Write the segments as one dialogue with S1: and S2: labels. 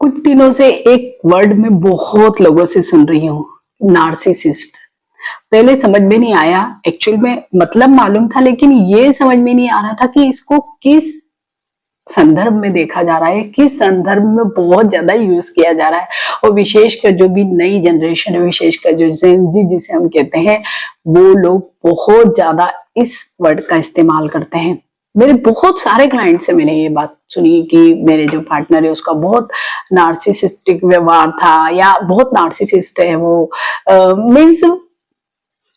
S1: कुछ दिनों से एक वर्ड में बहुत लोगों से सुन रही हूँ, नार्सिसिस्ट। पहले समझ में नहीं आया, एक्चुअल में मतलब मालूम था, लेकिन ये समझ में नहीं आ रहा था कि इसको किस संदर्भ में देखा जा रहा है, किस संदर्भ में बहुत ज्यादा यूज किया जा रहा है। और विशेषकर जो भी नई जनरेशन है, विशेषकर जो जेन जी जिसे हम कहते हैं, वो लोग बहुत ज्यादा इस वर्ड का इस्तेमाल करते हैं। मेरे बहुत सारे क्लाइंट से मैंने ये बात सुनी कि मेरे जो पार्टनर है उसका बहुत नार्सिसिस्टिक व्यवहार था, या बहुत नार्सिसिस्ट है वो, मीन्स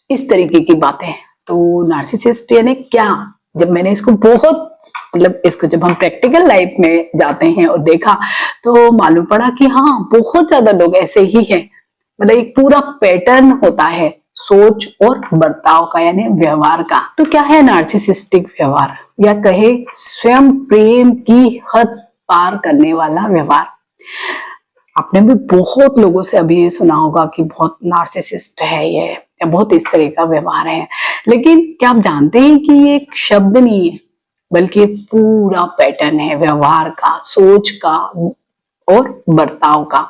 S1: इस तरीके की बातें। तो नार्सिसिस्ट यानी क्या? जब मैंने इसको बहुत मतलब इसको जब हम प्रैक्टिकल लाइफ में जाते हैं और देखा, तो मालूम पड़ा कि हाँ, बहुत ज्यादा लोग ऐसे ही हैं। मतलब एक पूरा पैटर्न होता है सोच और बर्ताव का, यानी व्यवहार का। तो क्या है नार्सिसिस्टिक व्यवहार, या कहे स्वयं प्रेम की हद पार करने वाला व्यवहार? आपने भी बहुत लोगों से अभी ये सुना होगा कि बहुत नार्सिसिस्ट है ये, या बहुत इस तरह का व्यवहार है। लेकिन क्या आप जानते हैं कि ये एक शब्द नहीं है, बल्कि एक पूरा पैटर्न है व्यवहार का, सोच का और बर्ताव का।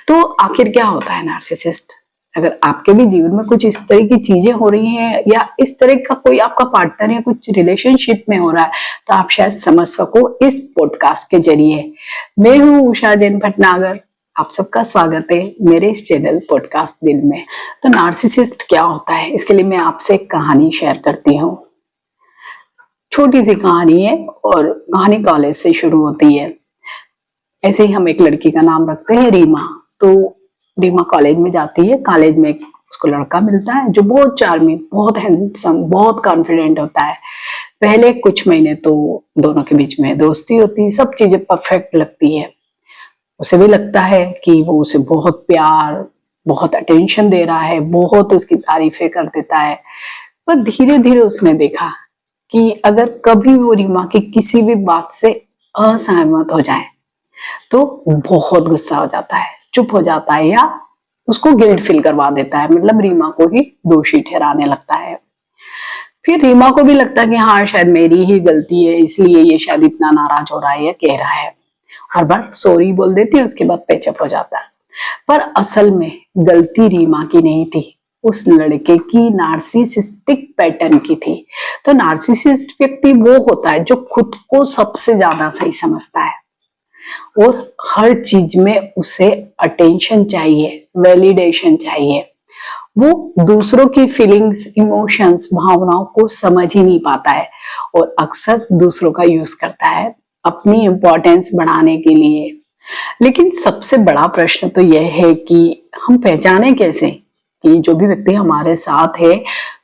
S1: तो आखिर क्या होता है नार्सिसिस्ट? अगर आपके भी जीवन में कुछ इस तरह की चीजें हो रही हैं, या इस तरह का कोई आपका पार्टनर या कुछ रिलेशनशिप में हो रहा है, तो आप शायद समझ सको इस पॉडकास्ट के जरिए। मैं हूँ उषा जैन भटनागर, आप सबका स्वागत है मेरे इस चैनल पॉडकास्ट दिल में। तो नार्सिसिस्ट क्या होता है, इसके लिए मैं आपसे एक कहानी शेयर करती हूँ। छोटी सी कहानी है और कहानी कॉलेज से शुरू होती है। ऐसे ही हम एक लड़की का नाम रखते हैं रीमा। तो रीमा कॉलेज में जाती है। कॉलेज में उसको लड़का मिलता है जो बहुत चार्मिंग, बहुत हैंडसम, बहुत कॉन्फिडेंट होता है। पहले कुछ महीने तो दोनों के बीच में दोस्ती होती है, सब चीजें परफेक्ट लगती है। उसे भी लगता है कि वो उसे बहुत प्यार, बहुत अटेंशन दे रहा है, बहुत उसकी तारीफें कर देता है। पर धीरे धीरे उसने देखा कि अगर कभी वो रीमा की किसी भी बात से असहमत हो जाए तो बहुत गुस्सा हो जाता है, चुप हो जाता है, या उसको गिल्ट फील करवा देता है, मतलब रीमा को ही दोषी ठहराने लगता है। फिर रीमा को भी लगता है कि हाँ, शायद मेरी ही गलती है, इसलिए ये शायद इतना नाराज हो रहा है या कह रहा है। हर बार सॉरी बोल देती है, उसके बाद पैचअप हो जाता है। पर असल में गलती रीमा की नहीं थी, उस लड़के की नार्सिसिस्टिक पैटर्न की थी। तो नार्सिसिस्ट व्यक्ति वो होता है जो खुद को सबसे ज्यादा सही समझता है और हर चीज में उसे अटेंशन चाहिए, वैलिडेशन चाहिए। वो दूसरों की फीलिंग्स, इमोशंस, भावनाओं को समझ ही नहीं पाता है और अक्सर दूसरों का यूज करता है अपनी इंपॉर्टेंस बढ़ाने के लिए। लेकिन सबसे बड़ा प्रश्न तो यह है कि हम पहचाने कैसे कि जो भी व्यक्ति हमारे साथ है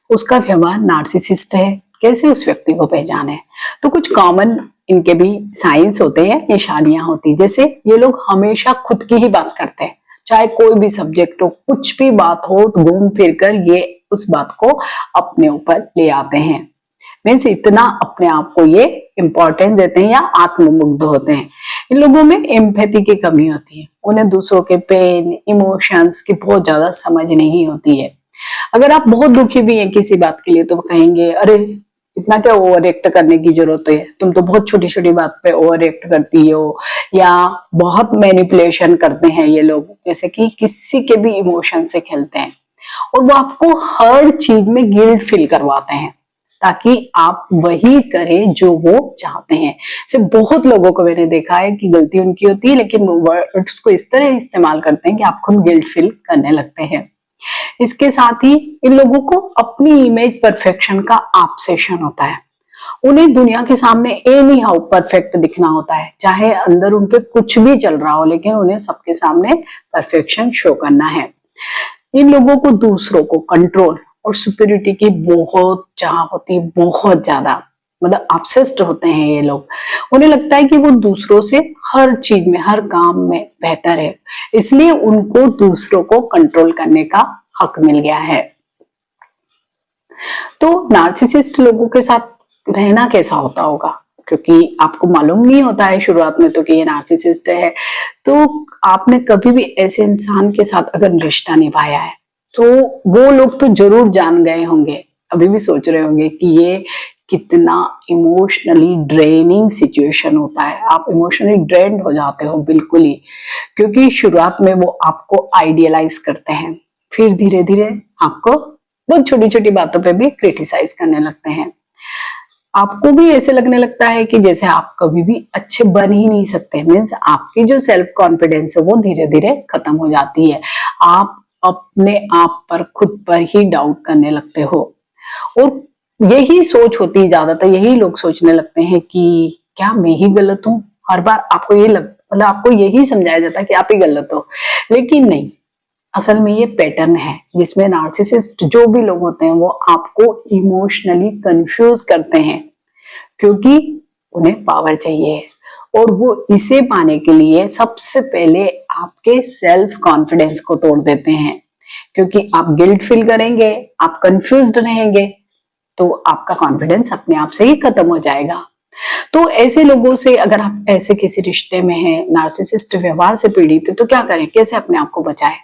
S1: उसका व्यवहार नार्सिसिस्ट है? कैसे उस व्यक्ति को पहचाने? तो कुछ कॉमन इनके भी साइंस होते हैं, निशानियां होती हैं। जैसे ये लोग हमेशा खुद की ही बात करते हैं, चाहे कोई भी सब्जेक्ट हो, कुछ भी बात हो, तो घूम फिर कर ये उस बात को अपने ऊपर ले आते हैं। मीन्स इतना अपने आप को ये इम्पोर्टेंस देते हैं या आत्ममुग्ध होते हैं। इन लोगों में एम्पैथी की कमी होती है, उन्हें दूसरों के पेन, इमोशंस की बहुत ज्यादा समझ नहीं होती है। अगर आप बहुत दुखी भी हैं किसी बात के लिए, तो वो कहेंगे, अरे इतना क्या ओवर एक्ट करने की जरूरत है, तुम तो बहुत छोटी छोटी बात पे ओवर एक्ट करती हो। या बहुत मैनिपुलेशन करते हैं ये लोग, जैसे कि किसी के भी इमोशन से खेलते हैं और वो आपको हर चीज में गिल्ट फील करवाते हैं ताकि आप वही करें जो वो चाहते हैं। सिर्फ बहुत लोगों को मैंने देखा है कि गलती उनकी होती है, लेकिन वो वर्ड्स को इस तरह इस्तेमाल करते हैं कि आप खुद गिल्ट फील करने लगते हैं। इसके साथ ही इन लोगों को अपनी इमेज परफेक्शन का ऑब्सेशन होता है। उन्हें दुनिया के सामने एनी हाउ परफेक्ट दिखना होता है, चाहे अंदर उनके कुछ भी चल रहा हो, लेकिन उन्हें सबके सामने परफेक्शन शो करना है। इन लोगों को दूसरों को कंट्रोल और सुपीरियरिटी की बहुत चाह होती है, बहुत ज्यादा, मतलब ऑब्सेस्ड होते हैं ये लोग। उन्हें लगता है कि वो दूसरों से हर चीज में, हर काम में बेहतर है, इसलिए उनको दूसरों को कंट्रोल करने का हक मिल गया है। तो नार्सिसिस्ट लोगों के साथ रहना कैसा होता होगा, क्योंकि आपको मालूम नहीं होता है शुरुआत में तो कि ये नार्सिसिस्ट है। तो आपने कभी भी ऐसे इंसान के साथ अगर रिश्ता निभाया है, तो वो लोग तो जरूर जान गए होंगे, अभी भी सोच रहे होंगे कि ये कितना इमोशनली ड्रेनिंग सिचुएशन होता है। आप इमोशनली ड्रेन्ड हो जाते हो बिल्कुल ही, क्योंकि शुरुआत में वो आपको आइडियलाइज करते हैं, फिर धीरे धीरे आपको बहुत छोटी छोटी बातों पे भी क्रिटिसाइज करने लगते हैं। आपको भी ऐसे लगने लगता है कि जैसे आप कभी भी अच्छे बन ही नहीं सकते, मीन्स आपकी जो सेल्फ कॉन्फिडेंस है वो धीरे धीरे खत्म हो जाती है। आप अपने आप पर खुद पर ही डाउट करने लगते हो, और यही सोच होती है, ज्यादातर यही लोग सोचने लगते हैं कि क्या मैं ही गलत हूँ। हर बार आपको ये मतलब आपको यही समझाया जाता है कि आप ही गलत हो, लेकिन नहीं, असल में ये पैटर्न है जिसमें नार्सिसिस्ट जो भी लोग होते हैं वो आपको इमोशनली कंफ्यूज करते हैं, क्योंकि उन्हें पावर चाहिए, और वो इसे पाने के लिए सबसे पहले आपके सेल्फ कॉन्फिडेंस को तोड़ देते हैं। क्योंकि आप गिल्ट फील करेंगे, आप कंफ्यूज्ड रहेंगे, तो आपका कॉन्फिडेंस अपने आप से ही खत्म हो जाएगा। तो ऐसे लोगों से अगर आप ऐसे किसी रिश्ते में हैं, नार्सिसिस्ट व्यवहार से पीड़ित है, तो क्या करें, कैसे अपने आप को बचाएं?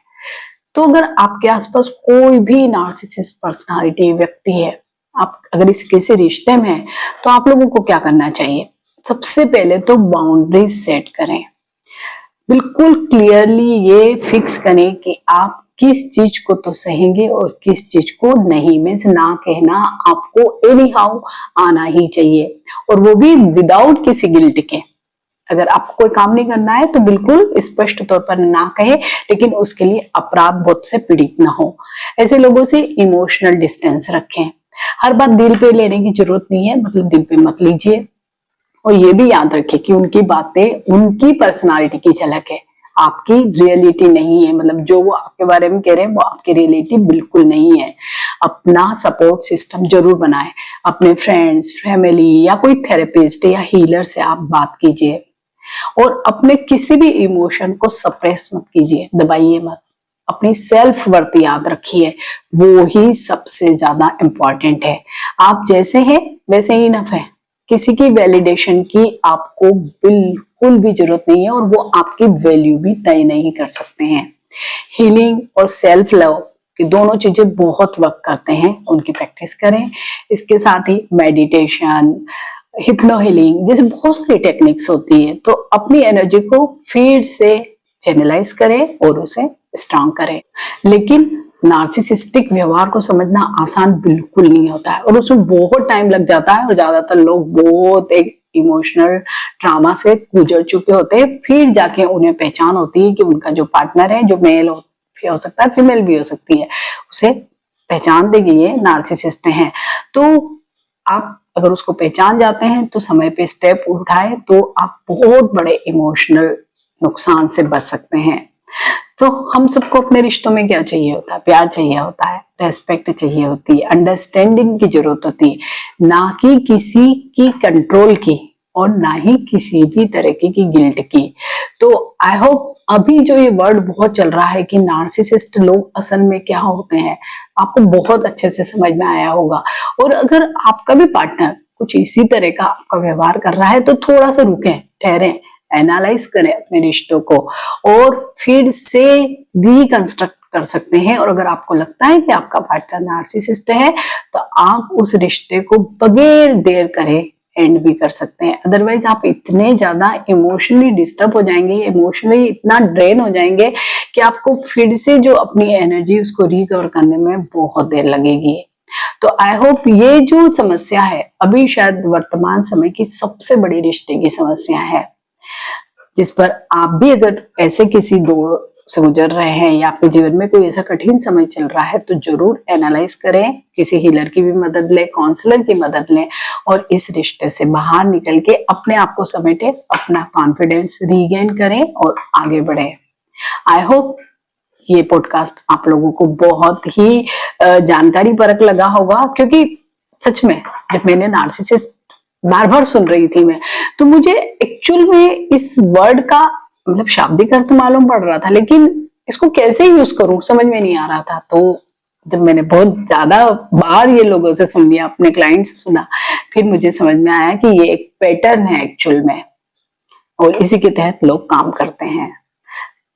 S1: तो अगर आपके आसपास कोई भी नार्सिसिस्ट पर्सनालिटी व्यक्ति है, आप अगर इस किसी रिश्ते में हैं, तो आप लोगों को क्या करना चाहिए? सबसे पहले तो बाउंड्रीज सेट करें। बिल्कुल क्लियरली ये फिक्स करें कि आप किस चीज को तो सहेंगे और किस चीज को नहीं। मीन्स ना कहना आपको एनी हाउ आना ही चाहिए, और वो भी विदाउट किसी गिल्ट के। अगर आपको कोई काम नहीं करना है तो बिल्कुल स्पष्ट तौर पर ना कहे, लेकिन उसके लिए अपराध बोध से पीड़ित ना हो। ऐसे लोगों से इमोशनल डिस्टेंस रखें। हर बात दिल पे लेने की जरूरत नहीं है, मतलब दिल पे मत लीजिए। और ये भी याद रखें कि उनकी बातें उनकी पर्सनालिटी की झलक है, आपकी रियलिटी नहीं है। मतलब जो वो आपके बारे में कह रहे हैं वो आपकी रियलिटी बिल्कुल नहीं है। अपना सपोर्ट सिस्टम जरूर बनाएं। अपने फ्रेंड्स, फैमिली या कोई थेरेपिस्ट या हीलर से आप बात कीजिए, और अपने किसी भी इमोशन को सप्रेस मत कीजिए, दबाइए मत। अपनी सेल्फ वर्थ याद रखिए, वो ही सबसे ज्यादा इंपॉर्टेंट है। आप जैसे हैं वैसे ही इनफ है। किसी की वैलिडेशन की आपको बिल्कुल भी जरूरत नहीं है, और वो आपकी वैल्यू भी तय नहीं कर सकते हैं। हीलिंग और सेल्फ लव की दोनों चीजें बहुत वर्क करते हैं, उनकी प्रैक्टिस करें। इसके साथ ही मेडिटेशन, हिप्नो हीलिंग जैसे बहुत सारी टेक्निक्स होती है, तो अपनी एनर्जी को फिर से चैनलाइज करें और उसे स्ट्रांग करें। लेकिन नार्सिसिस्टिक व्यवहार को समझना आसान बिल्कुल नहीं होता है, और उसमें बहुत टाइम लग जाता है, और ज्यादातर लोग बहुत एक इमोशनल ट्रामा से गुजर चुके होते हैं, फिर जाके उन्हें पहचान होती है कि उनका जो पार्टनर है, जो मेल हो सकता है, फीमेल भी हो सकती है, उसे पहचान देगी ये नार्सिसिस्ट हैं। तो आप अगर उसको पहचान जाते हैं तो समय पे स्टेप उठाए, तो आप बहुत बड़े इमोशनल नुकसान से बच सकते हैं। तो हम सबको अपने रिश्तों में क्या चाहिए होता है? प्यार चाहिए होता है, रेस्पेक्ट चाहिए होती है, अंडरस्टैंडिंग की जरूरत होती है, ना कि किसी की कंट्रोल की, और ना ही किसी भी तरीके की गिल्ट की। तो आई होप अभी जो ये वर्ड बहुत चल रहा है कि नार्सिसिस्ट लोग असल में क्या होते हैं, आपको बहुत अच्छे से समझ में आया होगा। और अगर आपका भी पार्टनर कुछ इसी तरह का आपका व्यवहार कर रहा है, तो थोड़ा सा रुकें, ठहरें, एनालाइज करें अपने रिश्तों को, और फिर से रिकंस्ट्रक्ट कर सकते हैं। और अगर आपको लगता है कि आपका पार्टनर नार्सिसिस्ट है, तो आप उस रिश्ते को बगैर देर करे एंड भी कर सकते हैं। अदरवाइज आप इतने ज्यादा इमोशनली डिस्टर्ब हो जाएंगे, इमोशनली इतना ड्रेन हो जाएंगे कि आपको फिर से जो अपनी एनर्जी उसको रिकवर करने में बहुत देर लगेगी। तो आई होप ये जो समस्या है अभी शायद वर्तमान समय की सबसे बड़ी रिश्ते की समस्या है, जिस पर आप भी अगर ऐसे किसी दौर से गुजर रहे हैं या आपके जीवन में कोई ऐसा कठिन समय चल रहा है, तो जरूर एनालाइज करें, किसी हीलर की भी मदद लें, काउंसलर की मदद लें, और इस रिश्ते से बाहर निकल के अपने आप को समेटे, अपना कॉन्फिडेंस रीगेन करें और आगे बढ़े। आई होप ये पॉडकास्ट आप लोगों को बहुत ही जानकारी परक लगा होगा, क्योंकि सच में जब मैंने नार्सिसिस्ट बार बार सुन रही थी मैं, तो मुझे एक्चुअल में इस वर्ड का मतलब शाब्दिक अर्थ मालूम पड़ रहा था, लेकिन इसको कैसे यूज करूं समझ में नहीं आ रहा था। तो जब मैंने बहुत ज्यादा बार ये लोगों से सुन लिया, अपने क्लाइंट से सुना, फिर मुझे समझ में आया कि ये एक पैटर्न है एक्चुअल में, और इसी के तहत लोग काम करते हैं।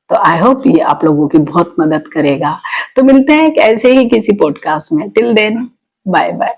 S1: तो आई होप ये आप लोगों की बहुत मदद करेगा। तो मिलते हैं ऐसे ही किसी पॉडकास्ट में। Till then bye bye.